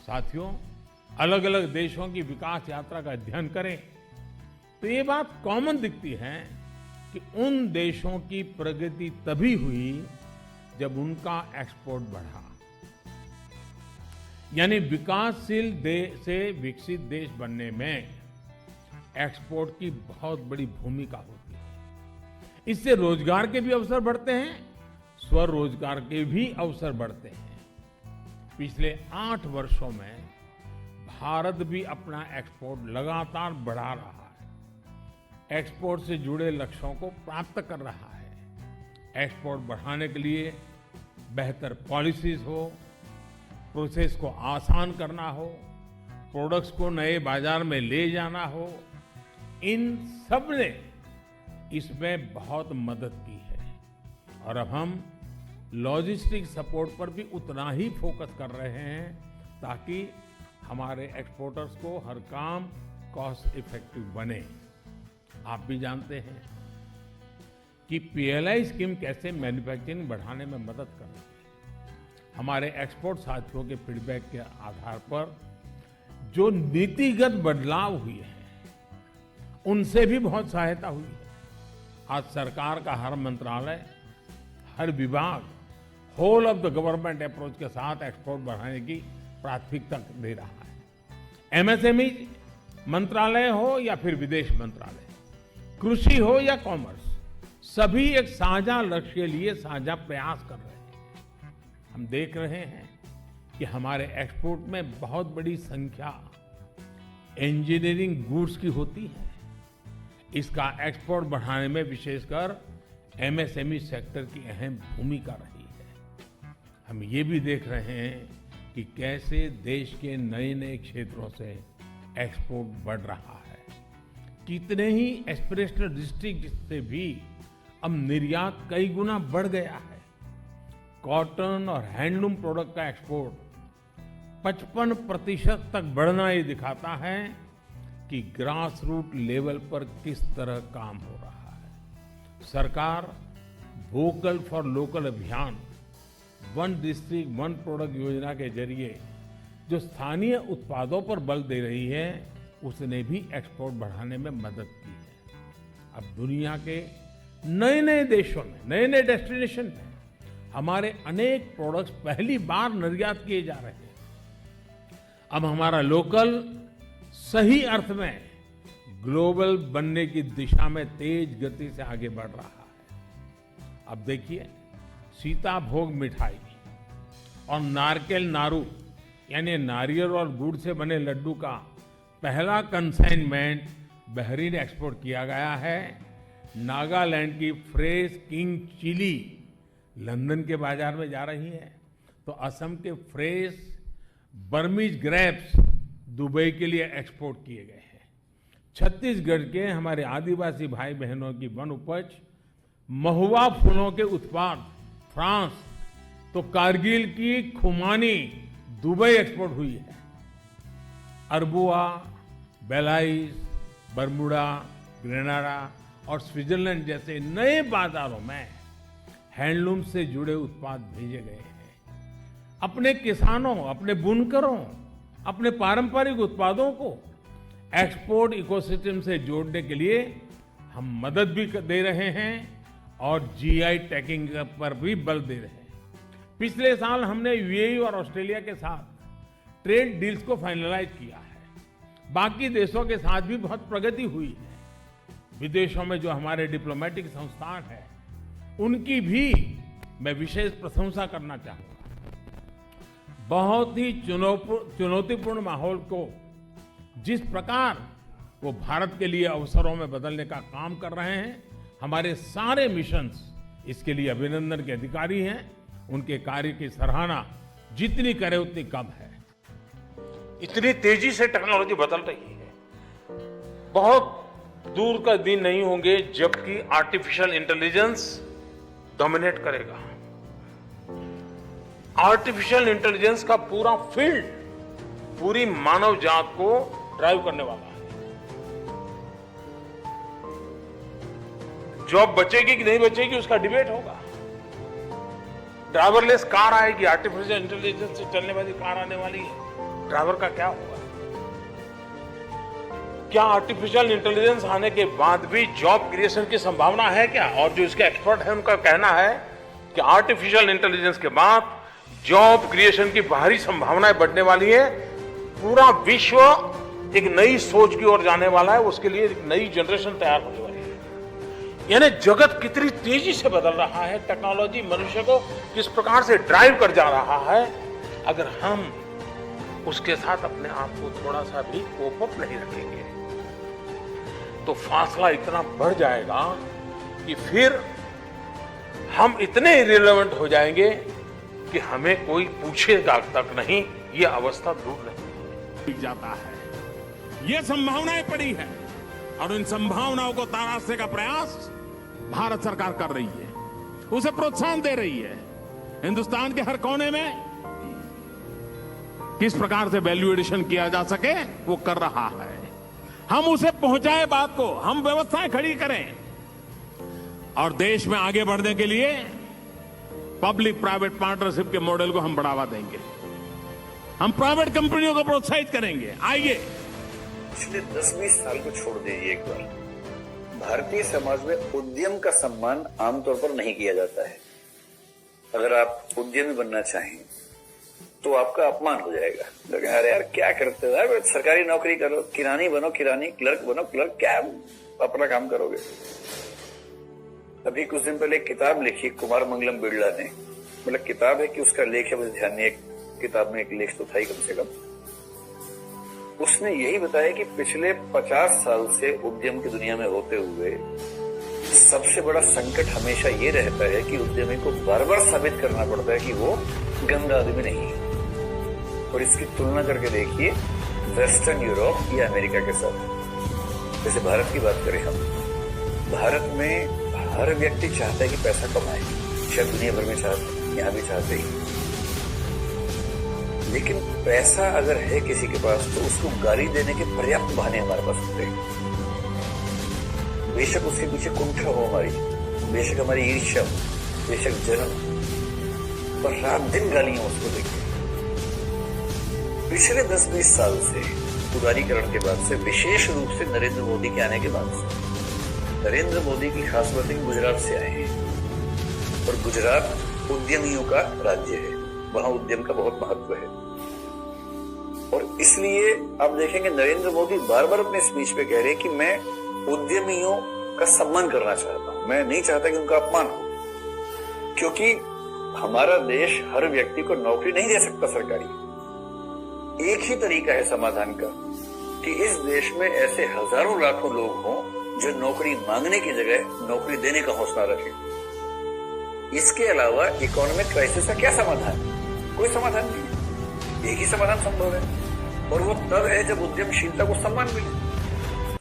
साथियों, अलग अलग देशों की विकास यात्रा का अध्ययन करें तो ये बात कॉमन दिखती है कि उन देशों की प्रगति तभी हुई जब उनका एक्सपोर्ट बढ़ा। यानी विकासशील देश से विकसित देश बनने में एक्सपोर्ट की बहुत बड़ी भूमिका होती है। इससे रोजगार के भी अवसर बढ़ते हैं, स्वरोजगार के भी अवसर बढ़ते हैं। पिछले 8 वर्षों में भारत भी अपना एक्सपोर्ट लगातार बढ़ा रहा है, एक्सपोर्ट से जुड़े लक्ष्यों को प्राप्त कर रहा है। एक्सपोर्ट बढ़ाने के लिए बेहतर पॉलिसीज हो, प्रोसेस को आसान करना हो, प्रोडक्ट्स को नए बाजार में ले जाना हो, इन सब ने इसमें बहुत मदद की है। और अब हम लॉजिस्टिक सपोर्ट पर भी उतना ही फोकस कर रहे हैं ताकि हमारे एक्सपोर्टर्स को हर काम कॉस्ट इफेक्टिव बने। आप भी जानते हैं कि पीएलआई स्कीम कैसे मैन्युफैक्चरिंग बढ़ाने में मदद कर रही है। हमारे एक्सपोर्ट साथियों के फीडबैक के आधार पर जो नीतिगत बदलाव हुए हैं उनसे भी बहुत सहायता हुई है। आज सरकार का हर मंत्रालय, हर विभाग whole of the government approach के साथ एक्सपोर्ट बढ़ाने की प्राथमिकता दे रहा है। एमएसएमई मंत्रालय हो या फिर विदेश मंत्रालय, कृषि हो या कॉमर्स, सभी एक साझा लक्ष्य के लिए साझा प्रयास कर रहे हैं। हम देख रहे हैं कि हमारे एक्सपोर्ट में बहुत बड़ी संख्या इंजीनियरिंग गुड्स की होती है। इसका एक्सपोर्ट बढ़ाने में विशेषकर एमएसएमई सेक्टर की अहम भूमिका रही है। हम ये भी देख रहे हैं कि कैसे देश के नए नए क्षेत्रों से एक्सपोर्ट बढ़ रहा है। कितने ही एस्पिरेशनल डिस्ट्रिक्ट से भी अब निर्यात कई गुना बढ़ गया है। कॉटन और हैंडलूम प्रोडक्ट का एक्सपोर्ट 55% तक बढ़ना ये दिखाता है कि ग्रास रूट लेवल पर किस तरह काम हो रहा है। सरकार वोकल फॉर लोकल अभियान, वन डिस्ट्रिक्ट वन प्रोडक्ट योजना के जरिए जो स्थानीय उत्पादों पर बल दे रही है, उसने भी एक्सपोर्ट बढ़ाने में मदद की है। अब दुनिया के नए नए देशों में, नए नए डेस्टिनेशन में हमारे अनेक प्रोडक्ट्स पहली बार निर्यात किए जा रहे हैं। अब हमारा लोकल सही अर्थ में ग्लोबल बनने की दिशा में तेज गति से आगे बढ़ रहा है। अब देखिए, सीताभोग मिठाई और नारकेल नारू यानी नारियल और गुड़ से बने लड्डू का पहला कंसाइनमेंट बहरीन एक्सपोर्ट किया गया है। नागालैंड की फ्रेश किंग चिली लंदन के बाजार में जा रही है, तो असम के फ्रेश बर्मीज ग्रेप्स दुबई के लिए एक्सपोर्ट किए गए हैं। छत्तीसगढ़ के हमारे आदिवासी भाई बहनों की वन उपज महुआ फूलों के उत्पाद फ्रांस, तो कारगिल की खुमानी दुबई एक्सपोर्ट हुई है। अरबुआ, बेलाइस, बरमुडा, ग्रेनाडा और स्विट्जरलैंड जैसे नए बाजारों में हैंडलूम से जुड़े उत्पाद भेजे गए हैं। अपने किसानों, अपने बुनकरों, अपने पारंपरिक उत्पादों को एक्सपोर्ट इकोसिस्टम से जोड़ने के लिए हम मदद भी दे रहे हैं और जीआई टैगिंग पर भी बल दे रहे हैं। पिछले साल हमने यूएई और ऑस्ट्रेलिया के साथ ट्रेड डील्स को फाइनलाइज किया है। बाकी देशों के साथ भी बहुत प्रगति हुई है। विदेशों में जो हमारे डिप्लोमेटिक संस्थान हैं, उनकी भी मैं विशेष प्रशंसा करना चाहूंगा। बहुत ही चुनौतीपूर्ण माहौल को जिस प्रकार वो भारत के लिए अवसरों में बदलने का काम कर रहे हैं, हमारे सारे मिशंस इसके लिए अभिनंदन के अधिकारी हैं। उनके कार्य की सराहना जितनी करे उतनी कम है। इतनी तेजी से टेक्नोलॉजी बदल रही है। बहुत दूर का दिन नहीं होंगे जबकि आर्टिफिशियल इंटेलिजेंस डोमिनेट करेगा। आर्टिफिशियल इंटेलिजेंस का पूरा फील्ड पूरी मानव जात को ड्राइव करने वाला है। जॉब बचेगी कि नहीं बचेगी उसका डिबेट होगा। ड्राइवरलेस कार आएगी, आर्टिफिशियल इंटेलिजेंस से चलने वाली कार आने वाली है। ड्राइवर का क्या होगा? क्या आर्टिफिशियल इंटेलिजेंस आने के बाद भी जॉब क्रिएशन की संभावना है क्या? और जो इसके एक्सपर्ट हैं उनका कहना है कि आर्टिफिशियल इंटेलिजेंस के बाद जॉब क्रिएशन की बाहरी संभावनाएं बढ़ने वाली है। पूरा विश्व एक नई सोच की ओर जाने वाला है, उसके लिए एक नई जनरेशन तैयार होने वाली है। यानी जगत कितनी तेजी से बदल रहा है, टेक्नोलॉजी मनुष्य को किस प्रकार से ड्राइव कर जा रहा है। अगर हम उसके साथ अपने आप को थोड़ा सा भी कोप अप नहीं रखेंगे तो फासला इतना बढ़ जाएगा कि फिर हम इतने इरेलेवेंट हो जाएंगे कि हमें कोई पूछेगा तक नहीं। ये अवस्था दूर नहीं जाता है। ये संभावनाएं पड़ी है और इन संभावनाओं को तराशने का प्रयास भारत सरकार कर रही है, उसे प्रोत्साहन दे रही है। हिंदुस्तान के हर कोने में किस प्रकार से वैल्यू एडिशन किया जा सके वो कर रहा है। हम उसे पहुंचाए बात को, हम व्यवस्थाएं खड़ी करें और देश में आगे बढ़ने के लिए पब्लिक प्राइवेट पार्टनरशिप के मॉडल को हम बढ़ावा देंगे। हम प्राइवेट कंपनियों को प्रोत्साहित करेंगे। आइए, पिछले 10-20 साल को छोड़ दीजिए एक बार। भारतीय समाज में उद्यम का सम्मान आमतौर पर नहीं किया जाता है। अगर आप उद्यमी बनना चाहें तो आपका अपमान हो जाएगा। लोग अरे यार क्या करते हो यार, सरकारी नौकरी करो, किरानी बनो किरानी, क्लर्क बनो क्लर्क, क्या अपना काम करोगे। अभी कुछ दिन पहले एक किताब लिखी कुमार मंगलम बिड़ला ने, मतलब किताब है कि उसका लेख है, मुझे ध्यान नहीं, एक किताब में एक लेख तो था ही कम से कम। उसने यही बताया कि पिछले 50 साल से उद्यम की दुनिया में होते हुए सबसे बड़ा संकट हमेशा ये रहता है कि उद्यमी को बार बार साबित करना पड़ता है कि वो गंदा आदमी नहीं है। और इसकी तुलना करके देखिए वेस्टर्न यूरोप या अमेरिका के साथ। जैसे भारत की बात करें हम, भारत में हर व्यक्ति चाहता है कि पैसा कमाए, शायद दुनिया भर में चाहते हैं, यहां भी चाहते ही। लेकिन पैसा अगर है किसी के पास तो उसको गाली देने के पर्याप्त बहाने हमारे पास होते हैं। बेशक उसके पीछे कुंठा हो हमारी, बेशक हमारी ईर्ष्या हो, बेशक जन्म, पर रात दिन गालियां उसको देंगे। पिछले 10-20 साल से उदारीकरण के बाद से, विशेष रूप से नरेंद्र मोदी के आने के बाद से, नरेंद्र मोदी की खास बात है कि गुजरात से आए हैं और गुजरात उद्यमियों का राज्य है, वहां उद्यम का बहुत महत्व है। और इसलिए आप देखेंगे नरेंद्र मोदी बार बार अपने स्पीच पे कह रहे हैं कि मैं उद्यमियों का सम्मान करना चाहता हूं, मैं नहीं चाहता कि उनका अपमान हो। क्योंकि हमारा देश हर व्यक्ति को नौकरी नहीं दे सकता सरकारी। एक ही तरीका है समाधान का कि इस देश में ऐसे हजारों लाखों लोग हों जो नौकरी मांगने की जगह नौकरी देने का हौसला रखें। इसके अलावा इकोनॉमिक क्राइसिस का क्या समाधान? कोई समाधान नहीं है। एक ही समाधान संभव है और वो तब है जब उद्यमशीलता को सम्मान मिले।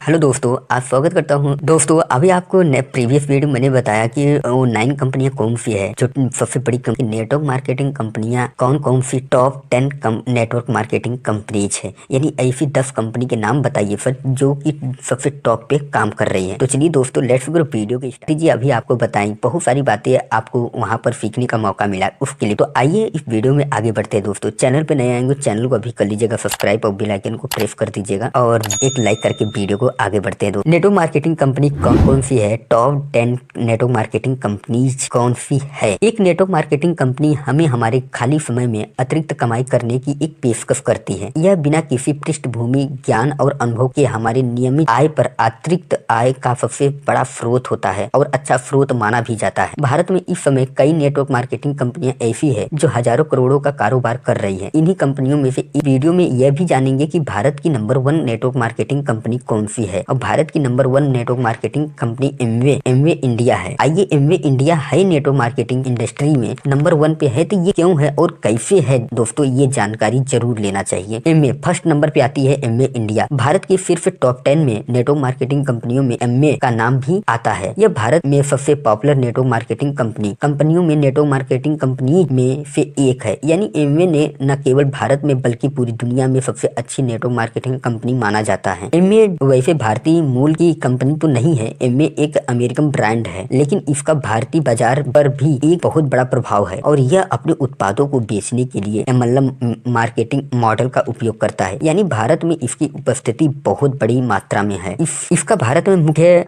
हेलो दोस्तों, आज स्वागत करता हूं। दोस्तों, अभी आपको प्रीवियस वीडियो मैंने बताया कि वो 9 कंपनियां कौन सी है जो सबसे बड़ी कंपनी नेटवर्क मार्केटिंग कंपनियां कौन सी टॉप 10 नेटवर्क मार्केटिंग कंपनीज है। यानी ऐसी 10 कंपनी के नाम बताइए सर जो कि सबसे टॉप पे काम कर रही है। तो चलिए दोस्तों, लेट्स गो वीडियो की स्ट्रेटेजी अभी आपको बताएं। बहुत सारी बातें आपको वहाँ पर सीखने का मौका मिला उसके लिए। तो आइए इस वीडियो में आगे बढ़ते हैं। दोस्तों, चैनल पे नए आएंगे चैनल को अभी कर लीजिएगा सब्सक्राइब और बेल आइकन को प्रेस कर दीजिएगा और एक लाइक करके वीडियो को आगे बढ़ते हैं। नेटवर्क मार्केटिंग कंपनी कौन सी है, टॉप 10 नेटवर्क मार्केटिंग कंपनीज कौन सी है। एक नेटवर्क मार्केटिंग कंपनी हमें हमारे खाली समय में अतिरिक्त कमाई करने की एक पेशकश करती है। यह बिना किसी पृष्ठभूमि ज्ञान और अनुभव के हमारे नियमित आय पर अतिरिक्त आय का सबसे बड़ा स्रोत होता है और अच्छा स्रोत माना भी जाता है। भारत में इस समय कई नेटवर्क मार्केटिंग कंपनियां ऐसी है जो हजारों करोड़ों का कारोबार कर रही है। इन्हीं कंपनियों में से इस वीडियो में यह भी जानेंगे कि भारत की नंबर 1 नेटवर्क मार्केटिंग कंपनी कौन सी है। और भारत की number 1 network marketing company Amway India है। आइए, एमवे इंडिया है नेटवर्क मार्केटिंग इंडस्ट्री में नंबर 1 पे है, तो ये क्यों है और कैसे है दोस्तों, ये जानकारी जरूर लेना चाहिए। एमवे फर्स्ट नंबर पे आती है। एमवे इंडिया भारत की सिर्फ टॉप 10 में नेटवर्क मार्केटिंग कंपनियों में एमवे का नाम भी आता है। यह भारत में सबसे पॉपुलर नेटवर्क मार्केटिंग कंपनियों में नेटवर्क मार्केटिंग कंपनी में से एक है। यानी एमवे ने न केवल भारत में बल्कि पूरी दुनिया में सबसे अच्छी नेटवर्क मार्केटिंग कंपनी माना जाता है। एमवे वैसे वैसे भारतीय मूल की कंपनी तो नहीं है, एमवे एक अमेरिकन ब्रांड है, लेकिन इसका भारतीय बाजार पर भी एक बहुत बड़ा प्रभाव है और यह अपने उत्पादों को बेचने के लिए एमएलएम मार्केटिंग मॉडल का उपयोग करता है। यानी भारत में इसकी उपस्थिति बहुत बड़ी मात्रा में है। इसका भारत में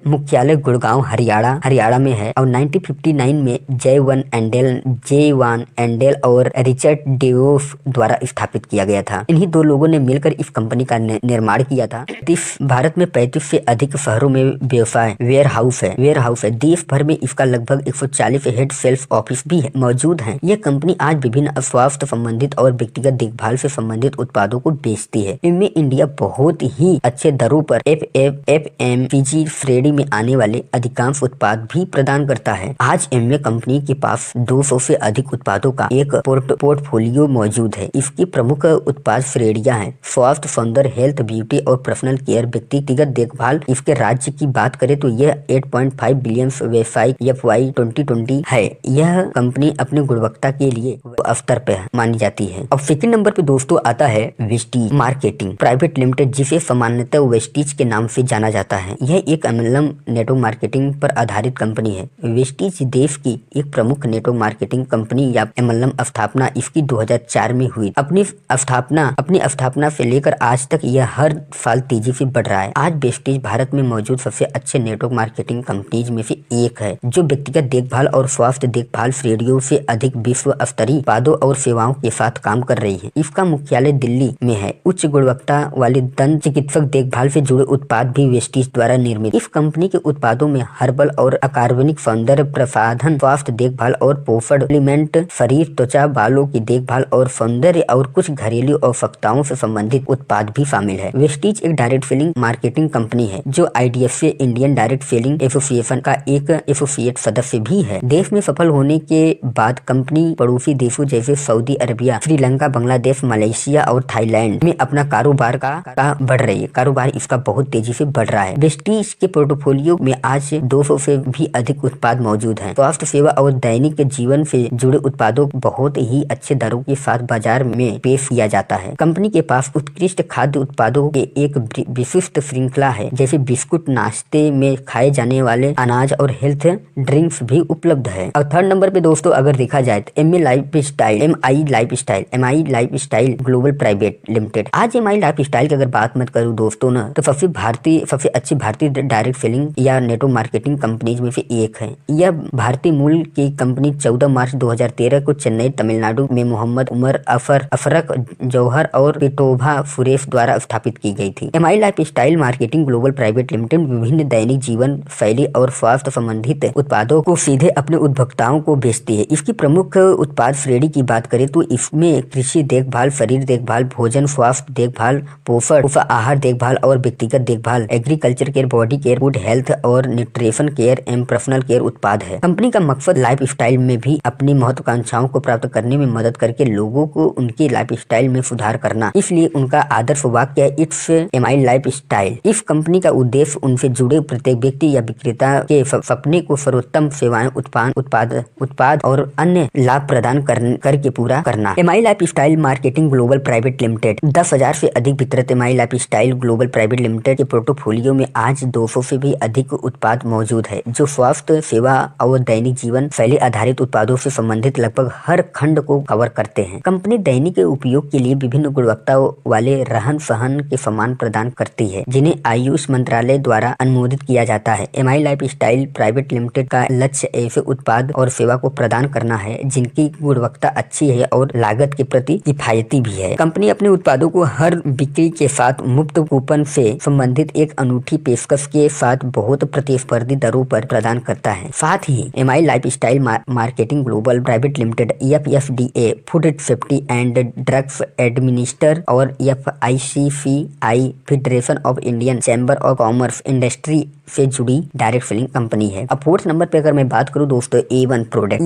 मुख्यालय गुड़गांव हरियाणा में है और 1959 में जे1 एंडेल और रिचर्ड डेवोस द्वारा स्थापित किया गया था। इन्हीं दो लोगों ने मिलकर इस कंपनी का निर्माण किया था। भारत में 35 से अधिक शहरों में व्यवसाय वेयर हाउस है। देश भर में इसका लगभग 140 हेड सेल्स ऑफिस भी मौजूद हैं। यह कंपनी आज विभिन्न स्वास्थ्य संबंधित और व्यक्तिगत देखभाल से संबंधित उत्पादों को बेचती है। इनमें इंडिया बहुत ही अच्छे दरों पर FMCG श्रेणी में आने वाले अधिकांश उत्पाद भी प्रदान करता है। आज एमवे कंपनी के पास 200 से अधिक उत्पादों का एक पोर्टफोलियो मौजूद है। इसकी प्रमुख उत्पाद श्रेणियां हैं स्वास्थ्य, सौंदर्य, हेल्थ, ब्यूटी और पर्सनल केयर, व्यक्तिगत देखभाल। इसके राज्य की बात करें तो यह 8.5 बिलियन व्यवसायिक FY 2020 है। यह कंपनी अपनी गुणवत्ता के लिए स्तर पे मानी जाती है। अब सेकंड नंबर पे दोस्तों आता है वेस्टीज मार्केटिंग प्राइवेट लिमिटेड, जिसे सामान्यतः वेस्टीज के नाम से जाना जाता है। यह एक एमएलएम नेटवर्क मार्केटिंग पर आधारित कंपनी है। वेस्टीज देश की एक प्रमुख नेटवर्क मार्केटिंग कंपनी या एमएलएम स्थापना इसकी 2004 में हुई। अपनी स्थापना से लेकर आज तक यह हर साल तेजी से बढ़ रहा है। आज वेस्टीज भारत में मौजूद सबसे अच्छे नेटवर्क मार्केटिंग कंपनीज में से एक है, जो व्यक्तिगत देखभाल और स्वास्थ्य देखभाल श्रेणियों से अधिक विश्व स्तरीय उत्पादों और सेवाओं के साथ काम कर रही है। इसका मुख्यालय दिल्ली में है। उच्च गुणवत्ता वाले दंत चिकित्सक देखभाल से जुड़े उत्पाद भी वेस्टीज द्वारा निर्मित। इस कंपनी के उत्पादों में हर्बल और अकार्बनिक सौंदर्य प्रसाधन, स्वास्थ्य देखभाल और पोषण सप्लीमेंट, शरीर, त्वचा, बालों की देखभाल और सौंदर्य और कुछ घरेलू आवश्यकताओं से संबंधित उत्पाद भी शामिल है। वेस्टीज एक डायरेक्ट सेलिंग मार्केटिंग कंपनी है, जो IDFA Indian direct selling association का एक एसोसिएट सदस्य भी है। देश में सफल होने के बाद कंपनी पड़ोसी देशों जैसे Saudi Arabia, Sri Lanka, Bangladesh, Malaysia और थाईलैंड में अपना कारोबार का बढ़ रही है। कारोबार इसका बहुत तेजी से बढ़ रहा है। वेस्टीज के पोर्टफोलियो में आज 200 से भी अधिक उत्पाद मौजूद हैं। स्वास्थ्य सेवा और दैनिक जीवन से जुड़े उत्पादों बहुत ही अच्छे दरों के साथ बाजार में पेश किया जाता है। कंपनी के पास उत्कृष्ट खाद्य उत्पादों के एक विशिष्ट श्रृंखला है, जैसे बिस्कुट, नाश्ते में खाए जाने वाले अनाज और हेल्थ ड्रिंक्स भी उपलब्ध है। और थर्ड नंबर पे दोस्तों अगर देखा जाए तो MI lifestyle global private limited. आज MI लाइफस्टाइल की अगर बात मत करूँ दोस्तों ना, तो सबसे अच्छी भारतीय डायरेक्ट सेलिंग या नेटवर्क मार्केटिंग कंपनीज में से एक है। यह भारतीय मूल की कंपनी 14 मार्च 2013 को चेन्नई, तमिलनाडु में मोहम्मद उमर अफरक जौहर और पिटोभा सुरेश द्वारा स्थापित की गई थी। MI lifestyle marketing global private limited विभिन्न दैनिक जीवन शैली और स्वास्थ्य संबंधित उत्पादों को सीधे अपने उपभोक्ताओं को बेचती है। इसकी प्रमुख उत्पाद श्रेणी की बात करें तो इसमें कृषि देखभाल, शरीर देखभाल, भोजन, स्वास्थ्य देखभाल, पोषण, आहार देखभाल और व्यक्तिगत देखभाल, agriculture care, body care, food health और न्यूट्रिशन केयर एवं पर्सनल केयर उत्पाद है। कंपनी का मकसद लाइफस्टाइल में भी अपनी महत्वाकांक्षाओं को प्राप्त करने में मदद करके लोगों को उनके लाइफस्टाइल में सुधार करना। इसलिए उनका आदर्श वाक्य है इट्स MI लाइफस्टाइल। इस कंपनी का उद्देश्य उनसे जुड़े प्रत्येक व्यक्ति या विक्रेता के सपने को सर्वोत्तम सेवाएं, उत्पाद और अन्य लाभ प्रदान करके पूरा करना। MI lifestyle marketing global private limited 10,000 से अधिक वितरित MI lifestyle global private limited के पोर्टफोलियो में आज 200 से भी अधिक उत्पाद मौजूद है, जो स्वास्थ्य सेवा और दैनिक जीवन शैली आधारित उत्पादों से संबंधित लगभग हर खंड को कवर करते हैं। कंपनी दैनिक उपयोग के लिए विभिन्न गुणवत्ता वाले रहन सहन के सामान प्रदान करती है, जिन्हें आयुष मंत्रालय द्वारा अनुमोदित किया जाता है। MI लाइफस्टाइल प्राइवेट लिमिटेड का लक्ष्य ऐसे उत्पाद और सेवा को प्रदान करना है जिनकी गुणवत्ता अच्छी है और लागत के प्रति किफायती भी है। कंपनी अपने उत्पादों को हर बिक्री के साथ मुफ्त कूपन से संबंधित एक अनूठी पेशकश के साथ बहुत प्रतिस्पर्धी दरों पर प्रदान करता है। साथ ही MI lifestyle marketing global private limited FDA food safety and drugs administer और FICCI federation of Indian chamber of commerce industry से जुड़ी डायरेक्ट सेलिंग कंपनी कंपनी है। अब फोर्थ नंबर पे अगर मैं बात करूं दोस्तों A1 प्रोडक्ट,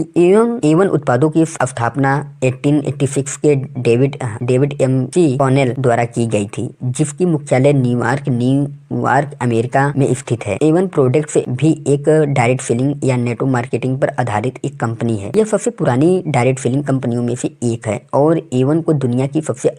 A1 उत्पादों की स्थापना 1886 के डेविड MC कॉनेल द्वारा की गई थी, जिसकी मुख्यालय न्यूयॉर्क अमेरिका में स्थित है। A1 प्रोडक्ट्स भी एक डायरेक्ट सेलिंग या नेटवर्क मार्केटिंग पर आधारित एक कंपनी है। यह सबसे पुरानी डायरेक्ट सेलिंग कंपनियों में से एक है और A1 को दुनिया की सबसे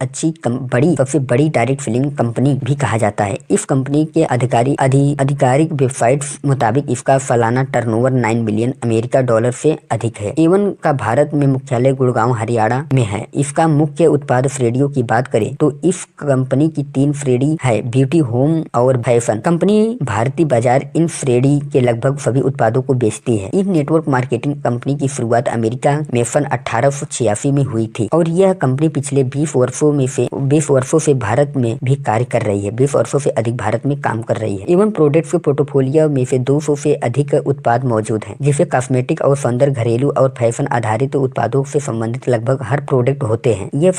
बड़ी डायरेक्ट सेलिंग कंपनी भी कहा जाता है। इस कंपनी के आधिकारिक वेबसाइट मुताबिक इसका सालाना टर्नओवर 9 बिलियन अमेरिका डॉलर से अधिक है। A1 का भारत में मुख्यालय गुड़गांव हरियाणा में है। इसका मुख्य उत्पाद श्रेणियों की बात करें तो इस कंपनी की 3 श्रेणी है, ब्यूटी, होम और फैशन। कंपनी भारतीय बाजार इन श्रेणी के लगभग सभी उत्पादों को बेचती है। इन नेटवर्क मार्केटिंग कंपनी की शुरुआत अमेरिका में सन 1886 में हुई थी और यह कंपनी पिछले 20 वर्षों से भारत में भी कार्य कर रही है। 20 वर्षों से अधिक भारत में काम कर रही है। एवं प्रोडक्ट्स के पोर्टफोलियो में से 200 से अधिक उत्पाद मौजूद हैं, जिससे कॉस्मेटिक और सौंदर्य, घरेलू और फैशन आधारित उत्पादों से संबंधित लगभग हर प्रोडक्ट होते हैं। यह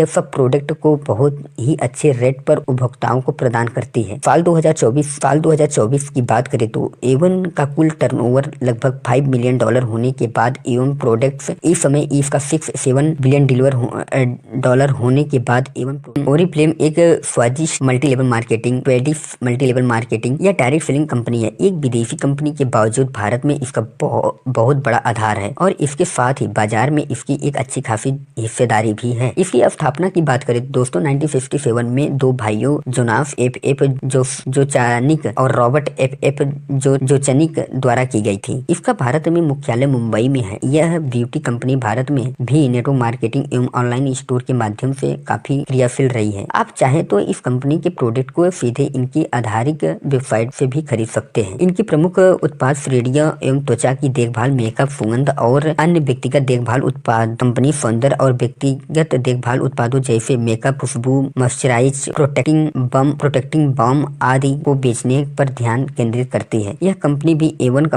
सब प्रोडक्ट को बहुत ही अच्छे रेट पर उपभोक्ताओं को प्रदान करती है। साल 2024 की बात करें तो A1 का कुल टर्नओवर लगभग $5 मिलियन होने के बाद A1 प्रोडक्ट्स इस समय इसका 6-7 बिलियन डॉलर होने के बाद A1 ओरिफ्लेम एक स्वादिष्ट मल्टी लेवल मार्केटिंग या डायरेक्ट सेलिंग कंपनी है। एक विदेशी कंपनी के बावजूद भारत में इसका बहुत बड़ा आधार है और इसके साथ ही बाजार में इसकी एक अच्छी खासी हिस्सेदारी भी है। इसकी स्थापना की बात करें दोस्तों 1957 में 2 भाइयों जोनास F जोचानिक और रॉबर्ट F जोचनिक द्वारा की गई थी। इसका भारत में मुख्यालय मुंबई में है। यह ब्यूटी कंपनी भारत में भी नेटवर्क मार्केटिंग एवं ऑनलाइन स्टोर के माध्यम से काफी क्रियाशील रही है। आप चाहे तो इस कंपनी के प्रोडक्ट को सीधे इनकी आधारिक वेबसाइट से भी खरीद सकते हैं। इनकी प्रमुख उत्पाद श्रेणियां एवं त्वचा की देखभाल, मेकअप, सुगंध और अन्य व्यक्तिगत देखभाल उत्पाद। कंपनी सौंदर्य और व्यक्तिगत देखभाल उत्पादों जैसे मेकअप, खुशबू, मॉइस्चराइज, प्रोटेक्टिंग बाम आदि को बेचने पर ध्यान केंद्रित करती है। यह कंपनी भी A1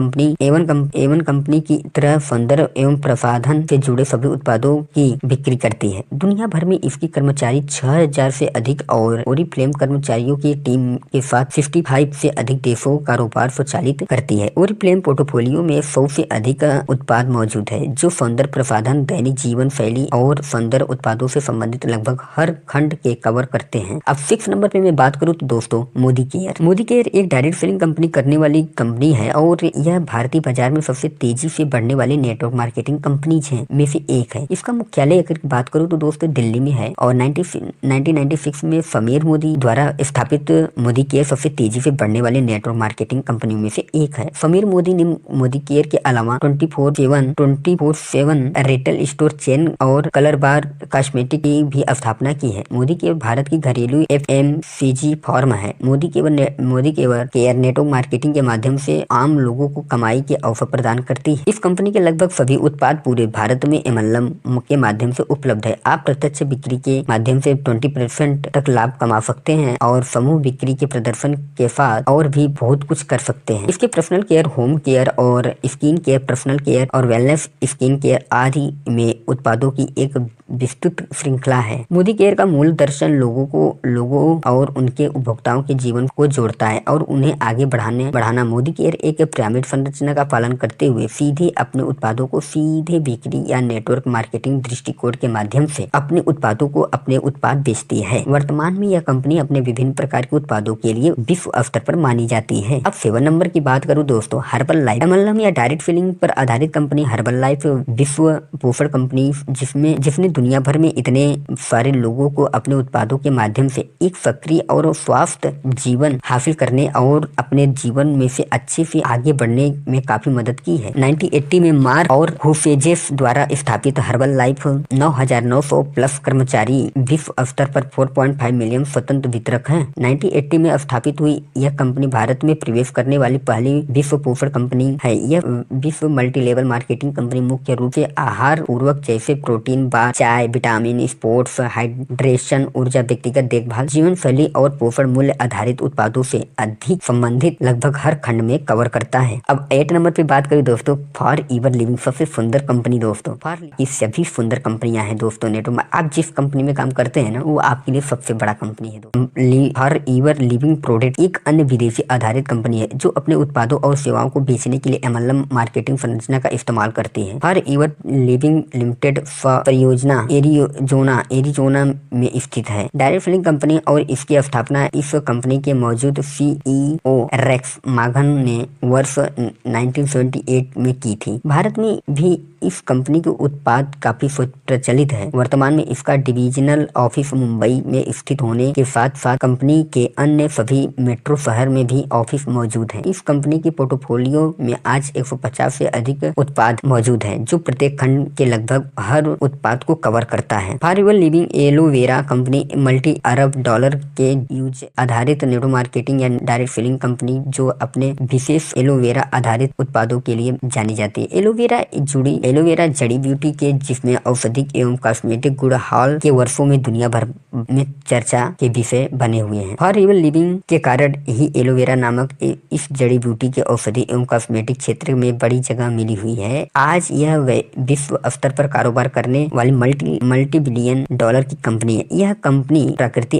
कंपनी की तरह सौंदर्य एवं प्रसाधन से जुड़े सभी उत्पादों की बिक्री करती है। दुनिया भर में इसकी कर्मचारी 6000 से अधिक और ओरिफ्लेम कर्मचारियों की टीम के साथ 55 से अधिक देशों कारोबार संचालित करती है। ओरिफ्लेम पोर्टफोलियो में 100 से अधिक उत्पाद मौजूद है, जो सौंदर्य प्रसाधन, दैनिक जीवन शैली और सौंदर्य उत्पादों से संबंधित लगभग हर खंड के कवर करते हैं। अब 6 नंबर पे मैं बात करूँ तो दोस्तों मोदी केयर एक डायरेक्ट सेलिंग कंपनी करने वाली कंपनी है और यह भारतीय बाजार में सबसे तेजी से बढ़ने वाली नेटवर्क मार्केटिंग कंपनीज में से एक है। इसका मुख्यालय अगर बात करूँ तो दोस्तों दिल्ली में है और 1996 में समीर मोदी द्वारा स्थापित मोदी केयर सबसे तेजी से बढ़ने वाले नेटवर्क मार्केटिंग कंपनियों में से एक है। समीर मोदी ने मोदी केयर के अलावा 24/7 रिटेल स्टोर चेन और कलर बार कॉस्मेटिक की भी स्थापना की है। मोदी केयर भारत की घरेलू FMCG फर्म है। मोदी केयर नेटवर्क मार्केटिंग के माध्यम से आम लोगों को कमाई के अवसर प्रदान करती है। इस कंपनी के लगभग सभी उत्पाद पूरे भारत में एमएलएम के माध्यम से उपलब्ध है। आप प्रत्यक्ष बिक्री के माध्यम से 20% तक लाभ कमा सकते हैं और समूह बिक्री के प्रदर्शन के साथ और भी बहुत कुछ कर सकते हैं। इसके पर्सनल केयर, होम केयर और स्किन केयर, पर्सनल केयर और वेलनेस स्किन केयर आदि में उत्पादों की एक विस्तृत श्रृंखला है। मोदी केयर का मूल दर्शन लोगों और उनके उपभोक्ताओं के जीवन को जोड़ता है और उन्हें आगे बढ़ाना। मोदी केयर एक पिरामिड संरचना का पालन करते हुए सीधे अपने उत्पादों को सीधे बिक्री या नेटवर्क मार्केटिंग दृष्टिकोण के माध्यम से अपने उत्पादों को अपने उत्पाद बेचती है। वर्तमान में यह कंपनी अपने विभिन्न प्रकार के उत्पादों के लिए विश्व स्तर पर मानी जाती है। अब 7 नंबर की बात करूं दोस्तों, हर्बल लाइफ एमएलएम या डायरेक्ट सेलिंग पर आधारित कंपनी हर्बल लाइफ विश्व पोषण कंपनी जिसने दुनिया भर में इतने सारे लोगों को अपने उत्पादों के माध्यम से एक सक्रिय और स्वस्थ जीवन हासिल करने और अपने जीवन में से अच्छे से आगे बढ़ने में काफी मदद की है। 1980 में मार्क और हुफेजेस द्वारा स्थापित हर्बल लाइफ 9,900 प्लस कर्मचारी विश्व स्तर पर 4.5 मिलियन स्वतंत्र वितरक हैं। 1980 में स्थापित हुई यह कंपनी भारत में प्रवेश करने वाली पहली विश्व पोषण कंपनी है। यह विश्व मल्टी लेवल मार्केटिंग कंपनी मुख्य रूप से आहार पूर्वक जैसे प्रोटीन बार, चाय, विटामिन, स्पोर्ट्स, हाइड्रेशन, ऊर्जा, व्यक्तिगत देखभाल, जीवन शैली और पोषण मूल्य आधारित उत्पादों से अधिक संबंधित लगभग हर खंड में कवर करता है। अब 8 नंबर पे बात करें दोस्तों, फॉर एवर लिविंग, सबसे सुंदर कंपनी दोस्तों। ये सभी सुंदर कंपनियां हैं दोस्तों। नेटवर्क आप जिस कंपनी में काम करते हैं ना, वो आपके लिए सबसे बड़ा कंपनी है दोस्तों। फॉर एवर लिविंग प्रोडक्ट एक अन्य विदेशी आधारित कंपनी है जो अपने उत्पादों और सेवाओं को बेचने के लिए MLM मार्केटिंग संरचना का इस्तेमाल करती है। फॉर एवर लिविंग लिमिटेड परियोजना एरिजोना में स्थित है। डायरेक्ट सेलिंग कंपनी और इसकी स्थापना इस कंपनी के मौजूद CEO रेक्स माघन ने वर्ष 1978 में की थी। भारत में भी इस कंपनी के उत्पाद काफी प्रचलित है। वर्तमान में इसका डिविजनल ऑफिस मुंबई में स्थित होने के साथ साथ कंपनी के अन्य सभी मेट्रो शहर में भी ऑफिस मौजूद है। इस कंपनी के पोर्टफोलियो में आज 150 से अधिक उत्पाद मौजूद हैं, जो प्रत्येक खंड के लगभग हर उत्पाद को कवर करता है। For ever living aloe vera company multi Arab dollar के यूज आधारित नेटवर्क मार्केटिंग या डायरेक्ट सेलिंग कंपनी जो अपने विशेष एलोवेरा आधारित उत्पादों के लिए जानी जाती है। एलोवेरा जड़ी बूटी के जिसमें औषधिक एवं कॉस्मेटिक गुण हाल के वर्षों में दुनिया भर में चर्चा के विषय बने हुए हैं। फॉर एवर लिविंग के कारण ही एलोवेरा नामक इस जड़ी बूटी के औषधि एवं कॉस्मेटिक क्षेत्र में बड़ी जगह मिली हुई है। आज यह विश्व स्तर पर कारोबार करने वाली मल्टी बिलियन डॉलर की कंपनी है। यह कंपनी प्रकृति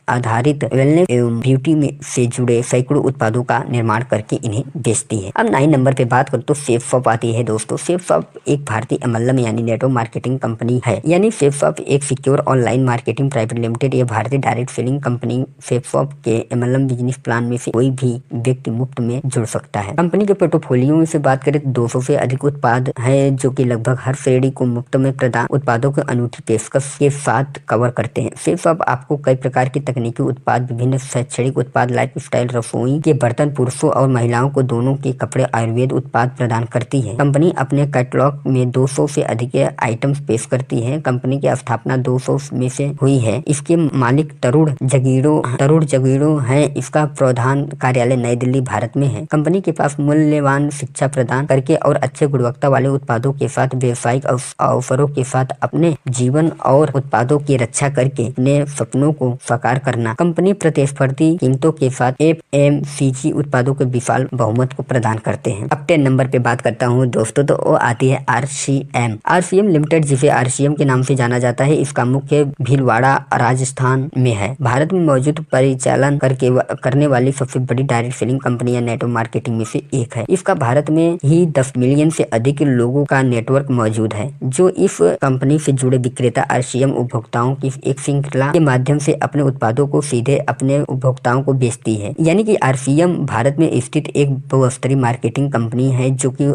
आधारित वेलनेस एवं ब्यूटी में से जुड़े सैकड़ों उत्पादों का निर्माण करके इन्हें बेचती है। अब 9 नंबर पे बात करें तो सेफसॉप आती है दोस्तों। सेफसॉप एक भारतीय MLM यानी नेटवर्क मार्केटिंग कंपनी है। यानी सेफसॉप एक secure online marketing private limited. यह भारतीय डायरेक्ट सेलिंग कंपनी सेफसॉप के MLM बिजनेस प्लान में से कोई भी व्यक्ति मुफ्त में जुड़ सकता है। कंपनी के पोर्टफोलियो में से बात करें तो 200 से अधिक उत्पाद है जो कि लगभग हर श्रेणी को मुफ्त में प्रदान उत्पादों के अनूठी पेशकश के साथ कवर करते हैं। सेफसॉप आपको कई प्रकार के तकनीकी उत्पाद, विभिन्न शैक्षणिक उत्पाद, लाइफस्टाइल, रसोई के बर्तन, पुरुषों और महिलाओं को दोनों के कपड़े, आयुर्वेद उत्पाद प्रदान करती है। कंपनी अपने कैटलॉग में 200 से अधिक आइटम्स पेश करती है। कंपनी की स्थापना 200 में से हुई है। इसके मालिक तरुण जगीरो हैं। इसका प्रधान कार्यालय नई दिल्ली भारत में है। कंपनी के पास मूल्यवान शिक्षा प्रदान करके और अच्छे गुणवत्ता वाले उत्पादों के साथ व्यावसायिक अवसरों के साथ अपने जीवन और उत्पादों की रक्षा करके अपने सपनों को साकार करना। कंपनी प्रतिस्पर्धी कीमतों के साथ FMCG उत्पादों के विशाल बहुमत को प्रदान करते हैं। अब 10 नंबर पे बात करता हूँ दोस्तों, तो वो आती है RCM लिमिटेड, जिसे RCM के नाम से जाना जाता है। इसका मुख्य भीलवाड़ा राजस्थान में है। भारत में मौजूद परिचालन करने वाली सबसे बड़ी डायरेक्ट सेलिंग कंपनी या नेटवर्क मार्केटिंग में से एक है। इसका भारत में ही 10 मिलियन से अधिक लोगों का नेटवर्क मौजूद है, जो इस कंपनी से जुड़े विक्रेता RCM उपभोक्ताओं की एक श्रृंखला के माध्यम से अपने उत्पादों को सीधे अपने उपभोक्ताओं को बेचती है। यानी कि RCM भारत में स्थित एक बहुस्तरीय मार्केटिंग कंपनी है जो कि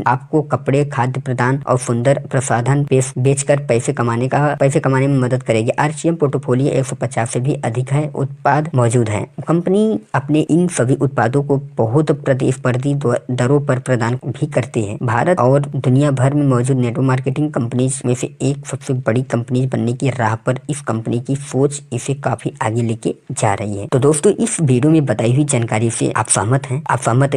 आपको कपड़े, खाद्य प्रदान और सुंदर प्रसाधन बेचकर पैसे कमाने में मदद करेगी। RCM पोर्टफोलियो 150 से भी अधिक है उत्पाद मौजूद है। कंपनी अपने इन सभी उत्पादों को बहुत प्रतिस्पर्धी दरों पर प्रदान भी करती है। भारत और दुनिया भर में मौजूद नेटवर्क मार्केटिंग कंपनीज में से एक सबसे बड़ी कंपनी बनने की राह पर इस कंपनी की सोच इसे काफी आगे लेके जा रही है। तो दोस्तों, इस वीडियो में बताई हुई जानकारी से आप सहमत हैं?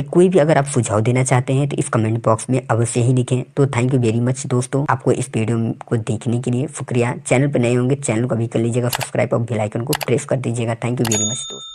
कोई भी अगर आप सुझाव देना चाहते हैं तो इस कमेंट बॉक्स में अवश्य ही लिखें। तो थैंक यू वेरी मच दोस्तों, आपको इस वीडियो को देखने के लिए शुक्रिया। चैनल पर नए होंगे चैनल को भी कर लीजिएगा सब्सक्राइब और बेल आइकन को प्रेस कर दीजिएगा। थैंक यू वेरी मच दोस्तों।